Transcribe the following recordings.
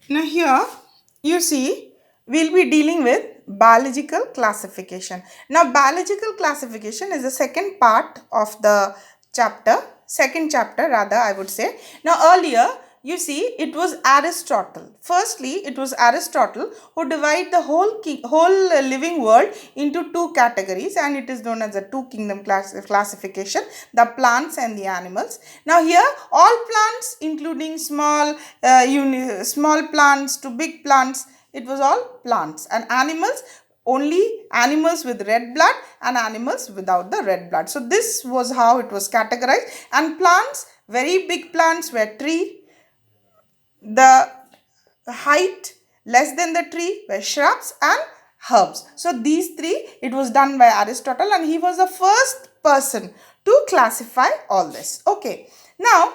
Now here you see we'll be dealing with biological classification. Now biological classification is the second part of the second chapter rather I would say. Now earlier you see it was Aristotle. Firstly it was Aristotle who divided the whole living world into two categories, and it is known as the two kingdom classification, the plants and the animals. Now here all plants including small plants to big plants, it was all plants, and animals only animals with red blood and animals without the red blood. So this was how it was categorized. And plants, very big plants were tree, the height less than the tree were shrubs and herbs. So these three, it was done by Aristotle, and he was the first person to classify all this. Okay, now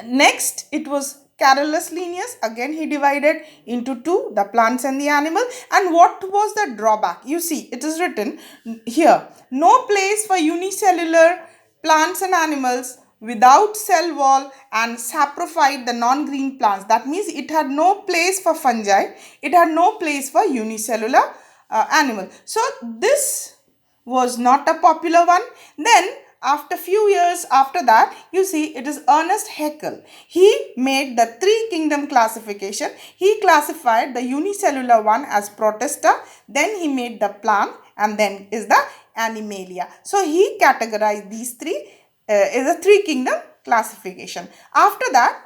next it was Carolus Linnaeus. Again he divided into two, the plants and the animal. And what was the drawback? You see it is written here, no place for unicellular plants and animals without cell wall and saprophyte, the non-green plants. That means it had no place for fungi, it had no place for unicellular animal. So this was not a popular one. Then after few years after that, you see it is Ernest Haeckel. He made the three kingdom classification. He classified the unicellular one as Protista, then he made the plant, and then is the Animalia. So he categorized these three is a three kingdom classification. After that,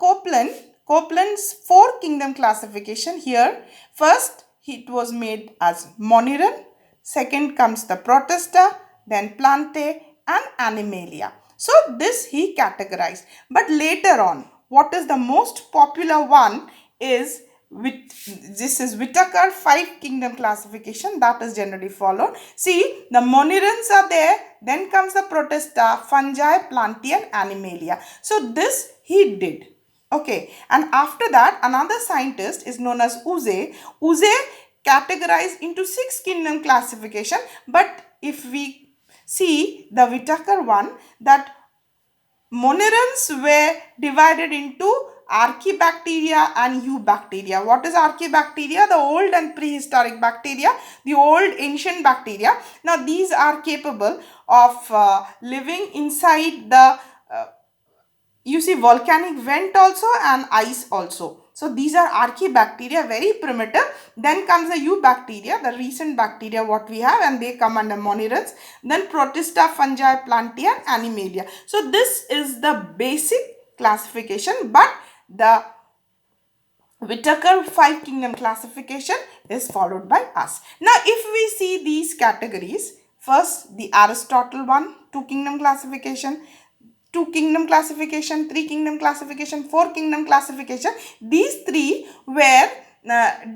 Copeland's four kingdom classification here. First, it was made as Monniron. Second comes the Protista, then Plantae and Animalia. So this he categorized. But later on, what is the most popular one is this is Whitaker five kingdom classification that is generally followed. See, the Monirans are there, then comes the Protista, fungi, Plantae and Animalia. So this he did. Okay, and after that another scientist is known as Uze. Uze categorized into six kingdom classification, but if we see the Whitaker one, that Monirans were divided into Archaebacteria and Eubacteria. What is Archaebacteria? The old and prehistoric bacteria, the old ancient bacteria. Now these are capable of living inside the you see volcanic vent also and ice also. So these are Archaebacteria, very primitive. Then comes the Eubacteria, the recent bacteria what we have, and they come under Monirans. Then Protista, fungi, Plantae and Animalia. So this is the basic classification, but the Whitaker five kingdom classification is followed by us. Now if we see these categories, first the Aristotle one, two kingdom classification, two kingdom classification, three kingdom classification, four kingdom classification. These three were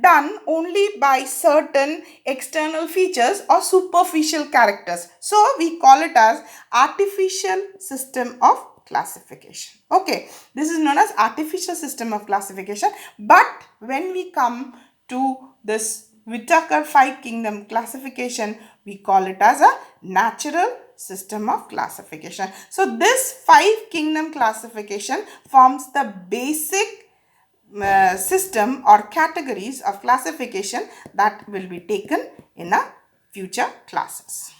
done only by certain external features or superficial characters. So we call it as artificial system of classification. Okay, this is known as artificial system of classification. But when we come to this Whitaker five kingdom classification, we call it as a natural system of classification. So this five kingdom classification forms the basic system or categories of classification that will be taken in a future classes.